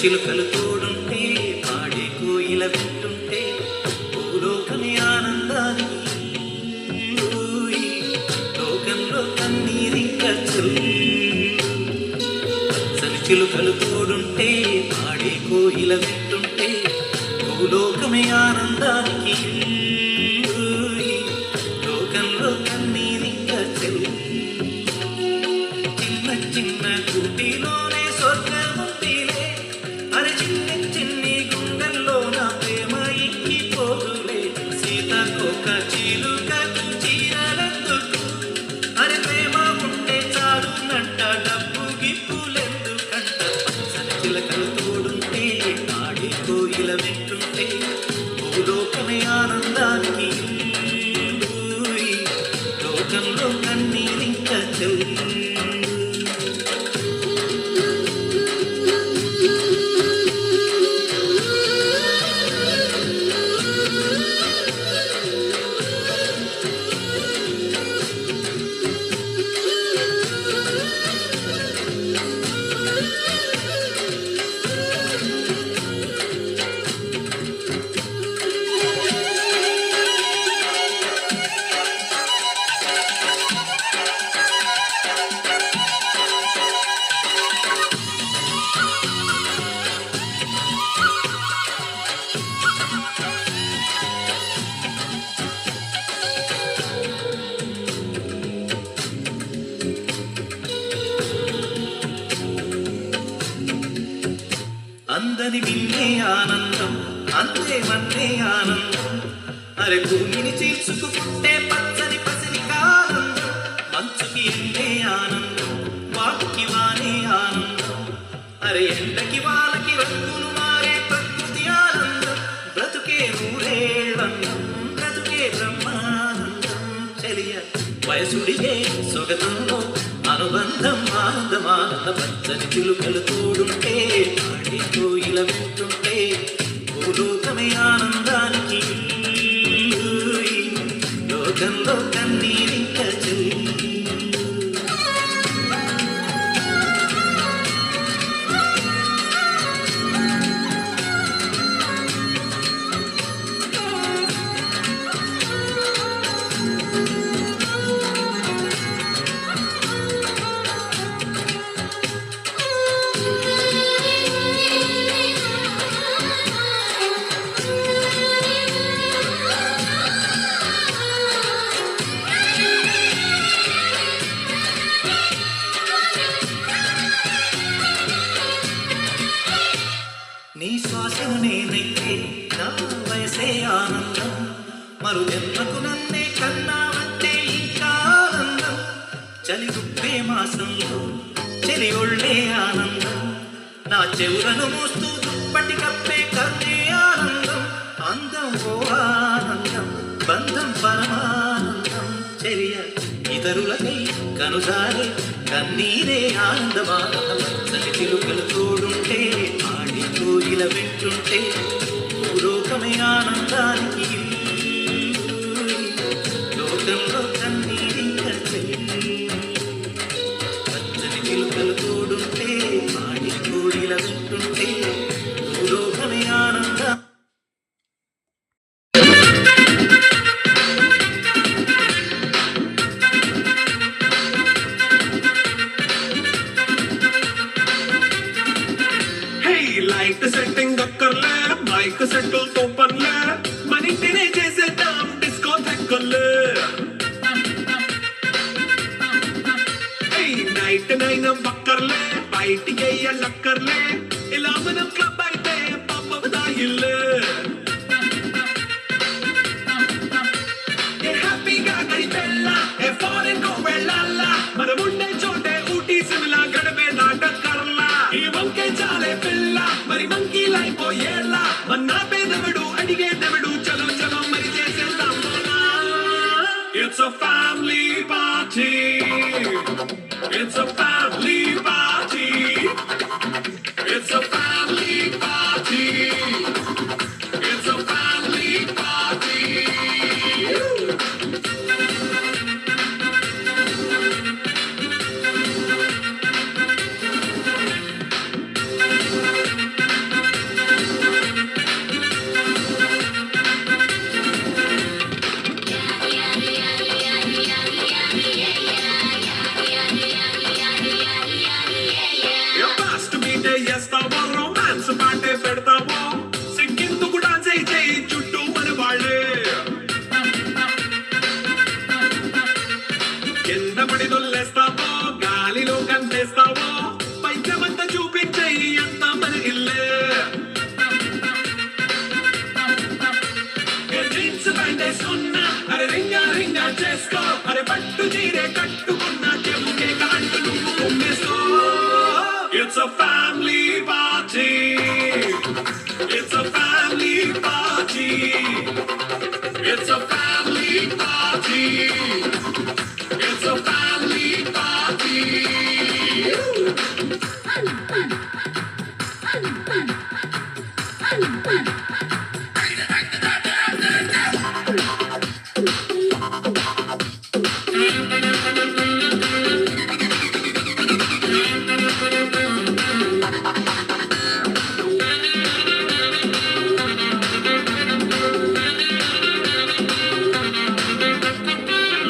చిలుకలు తోడుంటే పాడే కోయిల వింటుంటే భూలోకమే ఆనందానికి లోకంలో కన్నీరింక చిలుకలు తోడుంటే పాడే కోయిల వింటుంటే భూలోకమే ఆనందానికి లోకంలో కన్నీరింక చిన్న చిన్న గుడిలోనే స్వర్గముందిలే అరే చిన్ని చిన్ని గుండెల్లో నా ప్రేమ ఇంకిపోదులే సీతకొక చిలుకకు చీరలెందుకు అరే ప్రేమ ఉంటే చాలునంట డబ్బు గిప్పులెందుకంట చిలకలు తోడుంటే ఆడి కోయిల వింటుంటే భూలోకమే ఆనందానికి లోకంలో కన్నీరింక అందని విన్నే ఆనందం అంతే మన్నే ఆనందం అరే భూమిని చీల్చుకుంటే పచ్చని పసిరికానందం మంచుకి ఎండే ఆనందం వాటికి వానే ఆనందం అరే ఎండకి వాళ్ళకి రంగులు మారే ప్రకృతి ఆనందం బ్రతుకే నూరేళ్ళందం బ్రతుకే బ్రహ్మానందం చెలియ వయసుడిగే సొగతంలో అనుబంధం ఆనందమానంద పచ్చని చిలుకలు తోడుంటే ఆడి కోయిల వింటుంటే భూలోకమే ఆనందానికి లోకంలో కన్నీరింక నీ శ్వాసను నేనైతే నా వయసే ఆనందం మరు జన్మకు నన్నే కన్నావంటే ఇంకా ఆనందం చలి గుప్పే మాసంలో చెలి ఒళ్ళే ఆనందం నా చెవులను మోస్తూ దుప్పటి కప్పే కన్నే ఆనందం అందం ఓ ఆనందం బంధం పరమానందం చెలియ ఇతరులకై కనుసారే కన్నీరే ఆనందమానందం చలి చిలుకలు తోడుంటే ఆడి కోయిల వింటుంటే భూలోకమే ఆనందానికి లోకంలో కన్నీరింక పచ్చని చిలుకలు తోడుంటే ఆడి కోయిల వింటుంటే భూలోకమే ఆనందం లైట్ సెట్టింగ్ అక్కర్లే మైక్ సెట్టులు తోపర్లే మనింటినే చేసేద్దాం డిస్కో తెక్కర్లే నైట్ నైన్ పక్కర్లే బయటికి వెయ్యక్కర్లే ఇలా మనం క్లబ్ అయితే పబ్బదాయిల్లే హ్యాపీగా గడిపెళ్ళ ఫారెన్ కో వెళ్ళాల మనం ఉండే చోటే ఊటీ సిమ్లా గడపే నాటకర్లా ఈ వంకే చాలే పిల్ల మరి మంకీలైపోయేలా మన్నా పేదవడు అడిగేదవడు చలో చలో మరి చేసేద్దాం It's a family party. It's a family party. It's a family party. It's a family party. చేసుకో అరే పట్టు చీరే కట్టుకున్న చెప్పుకే కాంటు నువ్వు కొమ్మేసుకో It's a family party It's a family party It's a family party It's a family party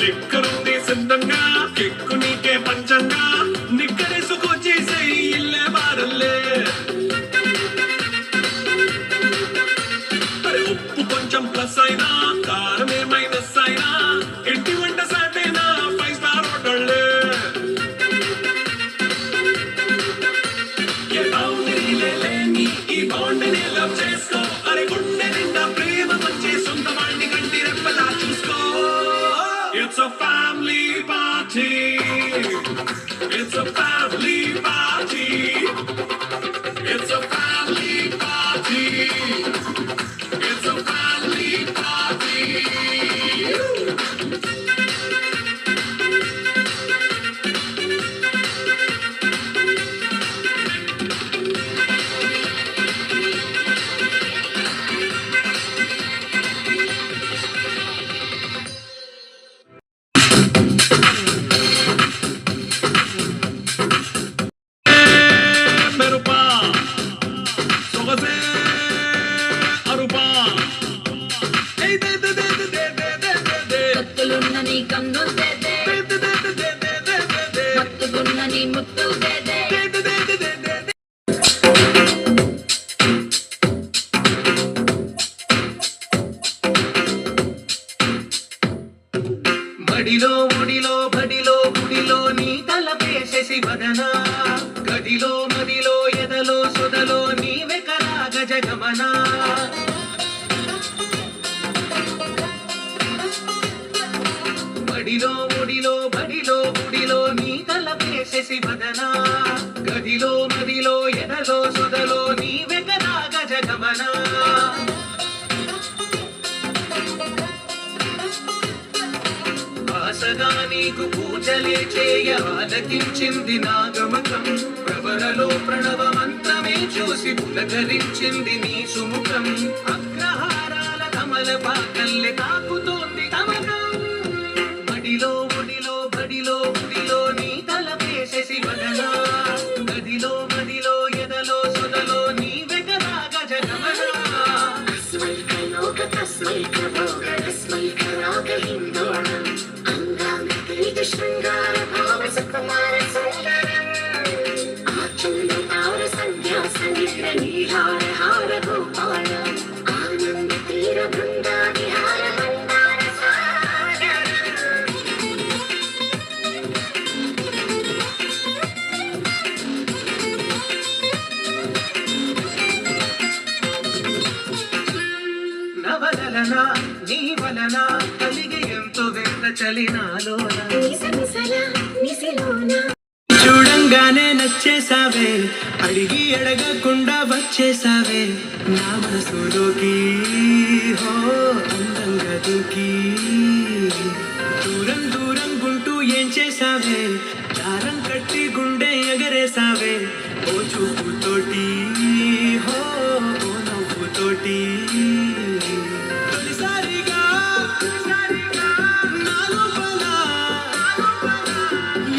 లిక్కరుంది సిద్ధంగా kick నీకే పంచంగా నిక్కరేసుకొచ్చేసే ఇల్లే బారల్లే అరే ఉప్పు కొంచెం ప్లస్ అయినా కారమే మైనస్ అయినా ఇంటి వంట సాటేనా 5 స్టార్ హోటళ్ళే ఏ బౌండరీలే లేని ఈ బాండ్ని లవ్ చేసుకో అరే గుండె నిండా ప్రేమ వచ్చే సొంత వాడిని కంటి రెప్పలా చూసుకో It's a family party. It's a family party. It's a family party. It's a family party. మెరుపా సొగసే అరుపా ఏయ్ దే దే దే దే దే దే దే కత్తులున్న నీ కన్ను దేదే మత్తుకున్న నీ ముత్తు దేదే బడిలో ముడిలో బడిలో గుడిలో నీ తలపేసేసి వదనా గదిలో మదిలో ఎదలో సొదలో నీవే కరా గజగమనా బడిలో ముడిలో బడిలో గుడిలో నీ తలపేసేసి వదనా గదిలో మదిలో ఎదలో సొదలో నీవే కరా గజగమనా ఆశగా నీకు పూజలే చేయ ఆలకించింది నాగమకం ప్రవరలో ప్రణవ మంత్రమే చూసి పులకరించింది నీ సుముఖం అగ్రహారాల కమల పాకల్లె తాకుతోంది తమకం బడిలో ఒడిలో బడిలో గుడిలో నీ తలపేసేసి వదనా గదిలో మదిలో ఎదలో సొదలో నీవే కదా గజగమనా తస్మై కయోగ తస్మై కభోగ తస్మై కరాగ హిందోళం అంగాంగ తేజ శృంగార భావ సుకుమార సుందరం ఆచంద తార సంధ్యా సంగీత నీహార హార గోపాల ఆనంద తీర బృందా విహార మందార సాగరం నవలన నీ వలన కలిగి ఎంతో వెంట చలినాలోన నిసనిసల నిసిలోన చూడంగానే నచ్చేసావే అడిగి అడగకుండా వచ్చేసావే నా మనసులోకి హో అందంగా దూకి దూరం దూరం గుంటూ ఏం చేసావే దారం కట్టి గుండె ఎగరేసావే ఓ చూపుతోటి హో ఓ నవ్వుతోటి తొలిసారిగా నా లోపల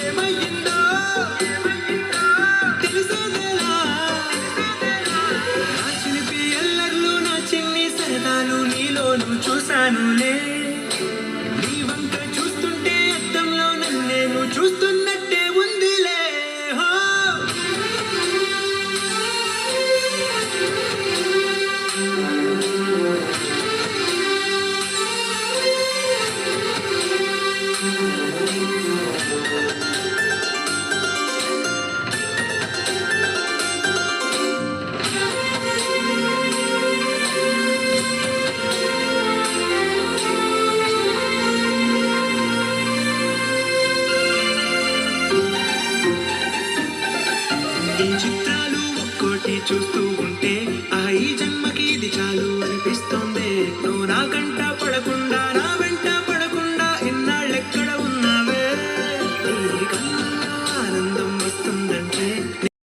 ఏమయ్యిందో తెలిసేదేలా నా చిలిపి ఎల్లర్లు నా చిన్ని సరదాలు నీలోను చూశానులే నీ వంక చూస్తుంటే అద్దంలో నన్నేను చూస్తున్నట్టే ఉందిలే హో చూస్తూ